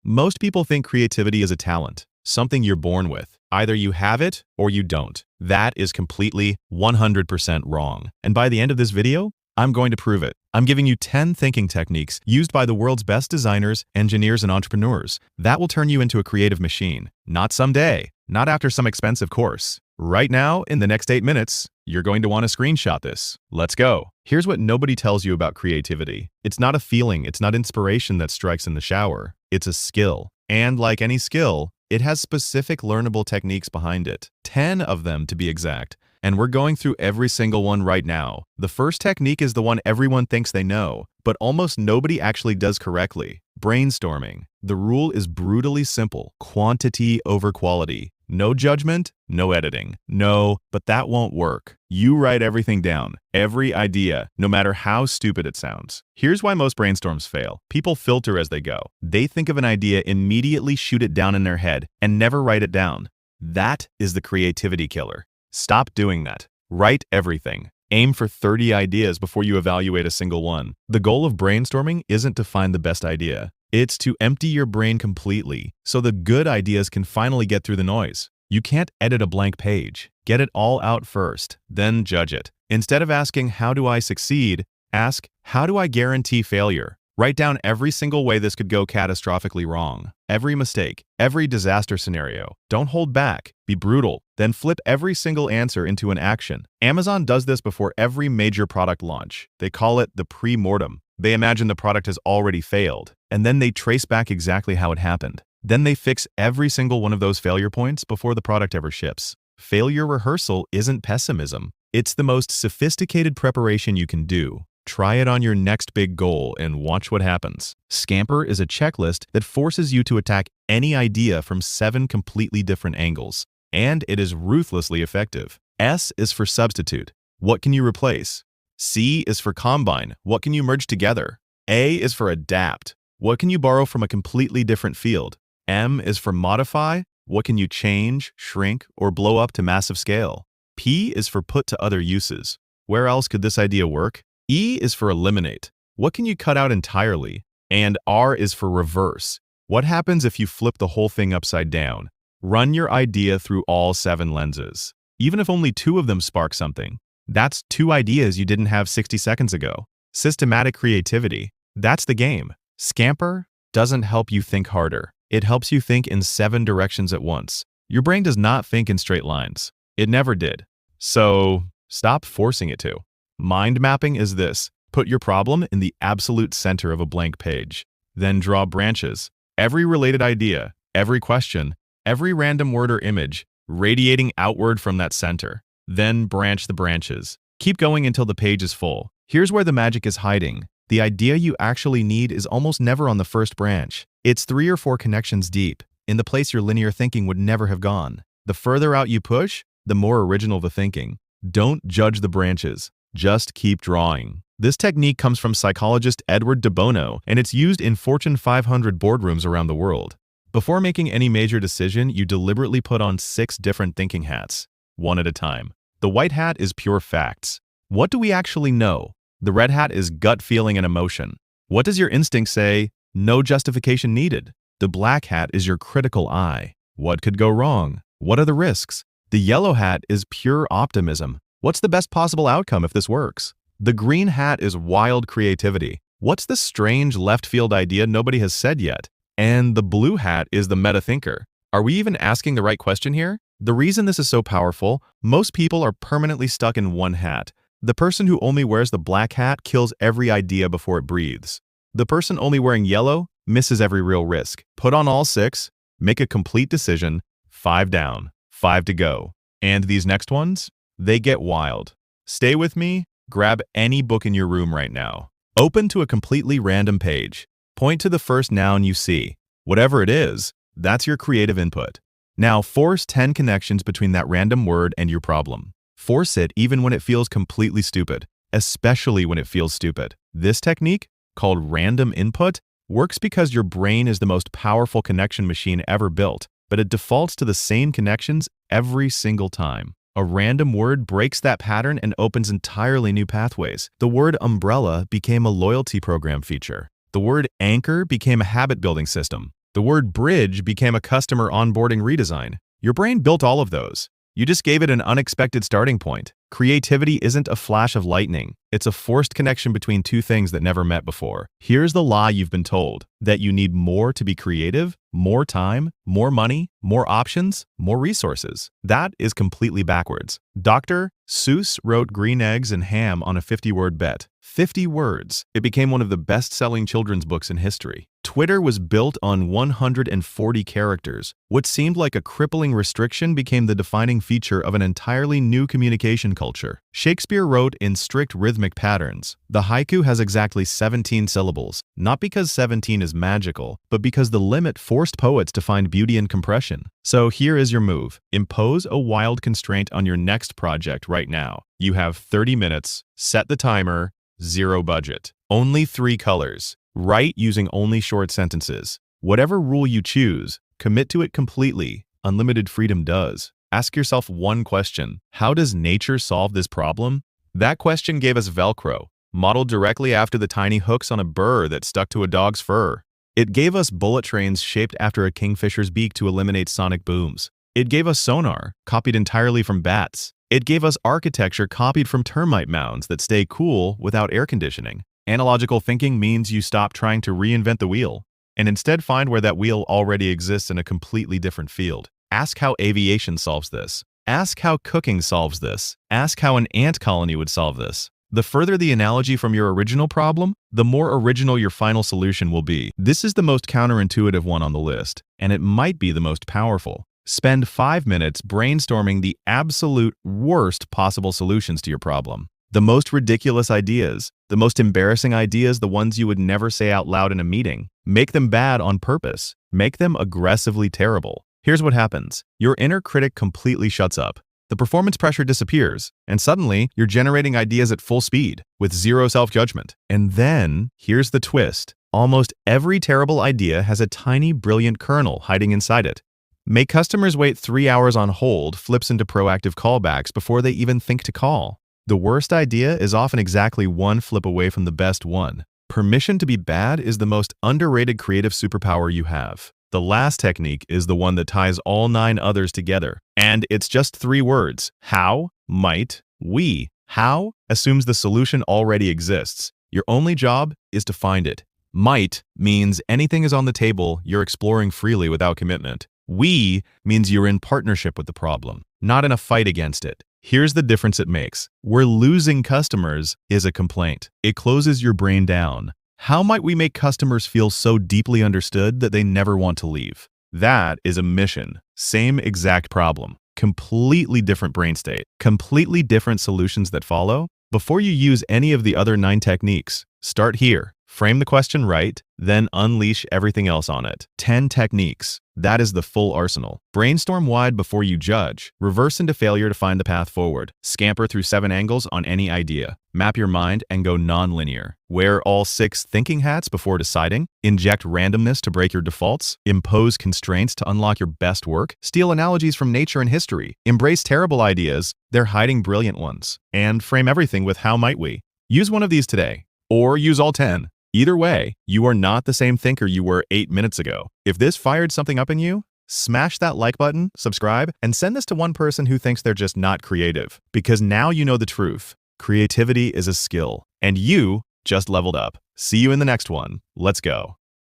Most people think creativity is a talent, something you're born with. Either you have it or you don't. That is completely 100% wrong. And by the end of this video, I'm going to prove it. I'm giving you 10 thinking techniques used by the world's best designers, engineers, and entrepreneurs that will turn you into a creative machine. Not someday, not after some expensive course. Right now, in the next 8 minutes, you're going to want to screenshot this. Let's go. Here's what nobody tells you about creativity. It's not a feeling, it's not inspiration that strikes in the shower. It's a skill. And like any skill, it has specific learnable techniques behind it. 10 of them to be exact. And we're going through every single one right now. The first technique is the one everyone thinks they know, but almost nobody actually does correctly. Brainstorming. The rule is brutally simple. Quantity over quality. No judgment, no editing. No, but that won't work. You write everything down, every idea, no matter how stupid it sounds. Here's why most brainstorms fail. People filter as they go. They think of an idea, immediately shoot it down in their head, and never write it down. That is the creativity killer. Stop doing that. Write everything. Aim for 30 ideas before you evaluate a single one. The goal of brainstorming isn't to find the best idea. It's to empty your brain completely so the good ideas can finally get through the noise. You can't edit a blank page. Get it all out first, then judge it. Instead of asking, how do I succeed? Ask, how do I guarantee failure? Write down every single way this could go catastrophically wrong. Every mistake, every disaster scenario. Don't hold back. Be brutal. Then flip every single answer into an action. Amazon does this before every major product launch. They call it the pre-mortem. They imagine the product has already failed, and then they trace back exactly how it happened. Then they fix every single one of those failure points before the product ever ships. Failure rehearsal isn't pessimism. It's the most sophisticated preparation you can do. Try it on your next big goal and watch what happens. Scamper is a checklist that forces you to attack any idea from 7 completely different angles, and it is ruthlessly effective. S is for substitute. What can you replace? C is for combine. What can you merge together? A is for adapt. What can you borrow from a completely different field? M is for modify. What can you change, shrink, or blow up to massive scale? P is for put to other uses. Where else could this idea work? E is for eliminate. What can you cut out entirely? And R is for reverse. What happens if you flip the whole thing upside down? Run your idea through all 7 lenses. Even if only 2 of them spark something, that's 2 ideas you didn't have 60 seconds ago. Systematic creativity. That's the game. Scamper doesn't help you think harder. It helps you think in 7 directions at once. Your brain does not think in straight lines. It never did. So stop forcing it to. Mind mapping is this. Put your problem in the absolute center of a blank page. Then draw branches. Every related idea, every question, every random word or image, radiating outward from that center. Then branch the branches. Keep going until the page is full. Here's where the magic is hiding. The idea you actually need is almost never on the first branch. It's 3 or 4 connections deep, in the place your linear thinking would never have gone. The further out you push, the more original the thinking. Don't judge the branches. Just keep drawing. This technique comes from psychologist Edward de Bono, and it's used in Fortune 500 boardrooms around the world. Before making any major decision, you deliberately put on 6 different thinking hats, one at a time. The white hat is pure facts. What do we actually know? The red hat is gut feeling and emotion. What does your instinct say? No justification needed. The black hat is your critical eye. What could go wrong? What are the risks? The yellow hat is pure optimism. What's the best possible outcome if this works? The green hat is wild creativity. What's the strange left field idea nobody has said yet? And the blue hat is the meta thinker. Are we even asking the right question here? The reason this is so powerful, most people are permanently stuck in one hat. The person who only wears the black hat kills every idea before it breathes. The person only wearing yellow misses every real risk. Put on all 6, make a complete decision, 5 down, 5 to go. And these next ones? They get wild. Stay with me, grab any book in your room right now. Open to a completely random page. Point to the first noun you see. Whatever it is, that's your creative input. Now force 10 connections between that random word and your problem. Force it even when it feels completely stupid, especially when it feels stupid. This technique, called random input, works because your brain is the most powerful connection machine ever built, but it defaults to the same connections every single time. A random word breaks that pattern and opens entirely new pathways. The word umbrella became a loyalty program feature. The word anchor became a habit-building system. The word bridge became a customer onboarding redesign. Your brain built all of those. You just gave it an unexpected starting point. Creativity isn't a flash of lightning. It's a forced connection between two things that never met before. Here's the lie you've been told: that you need more to be creative, more time, more money, more options, more resources. That is completely backwards. Dr. Seuss wrote Green Eggs and Ham on a 50-word bet. 50 words. It became one of the best-selling children's books in history. Twitter was built on 140 characters. What seemed like a crippling restriction became the defining feature of an entirely new communication culture. Shakespeare wrote in strict rhythmic patterns. The haiku has exactly 17 syllables, not because 17 is magical, but because the limit forced poets to find beauty in compression. So here is your move. Impose a wild constraint on your next project right now. You have 30 minutes, set the timer, zero budget. Only 3 colors. Write using only short sentences. Whatever rule you choose, commit to it completely. Unlimited freedom does. Ask yourself one question: how does nature solve this problem? That question gave us Velcro, modeled directly after the tiny hooks on a burr that stuck to a dog's fur. It gave us bullet trains shaped after a kingfisher's beak to eliminate sonic booms. It gave us sonar, copied entirely from bats. It gave us architecture copied from termite mounds that stay cool without air conditioning. Analogical thinking means you stop trying to reinvent the wheel and instead find where that wheel already exists in a completely different field. Ask how aviation solves this. Ask how cooking solves this. Ask how an ant colony would solve this. The further the analogy from your original problem, the more original your final solution will be. This is the most counterintuitive one on the list, and it might be the most powerful. Spend 5 minutes brainstorming the absolute worst possible solutions to your problem. The most ridiculous ideas, the most embarrassing ideas, the ones you would never say out loud in a meeting. Make them bad on purpose. Make them aggressively terrible. Here's what happens. Your inner critic completely shuts up. The performance pressure disappears, and suddenly you're generating ideas at full speed with zero self-judgment. And then, here's the twist. Almost every terrible idea has a tiny, brilliant kernel hiding inside it. Make customers wait 3 hours on hold flips into proactive callbacks before they even think to call. The worst idea is often exactly one flip away from the best one. Permission to be bad is the most underrated creative superpower you have. The last technique is the one that ties all 9 others together. And it's just 3 words. How, might, we. How assumes the solution already exists. Your only job is to find it. Might means anything is on the table, you're exploring freely without commitment. We means you're in partnership with the problem, not in a fight against it. Here's the difference it makes. We're losing customers is a complaint. It closes your brain down. How might we make customers feel so deeply understood that they never want to leave? That is a mission. Same exact problem. Completely different brain state. Completely different solutions that follow. Before you use any of the other 9 techniques, start here. Frame the question right, then unleash everything else on it. 10 techniques. That is the full arsenal. Brainstorm wide before you judge. Reverse into failure to find the path forward. Scamper through 7 angles on any idea. Map your mind and go non-linear. Wear all 6 thinking hats before deciding. Inject randomness to break your defaults. Impose constraints to unlock your best work. Steal analogies from nature and history. Embrace terrible ideas. They're hiding brilliant ones. And frame everything with how might we. Use one of these today. Or use all 10. Either way, you are not the same thinker you were 8 minutes ago. If this fired something up in you, smash that like button, subscribe, and send this to one person who thinks they're just not creative. Because now you know the truth. Creativity is a skill, and you just leveled up. See you in the next one. Let's go.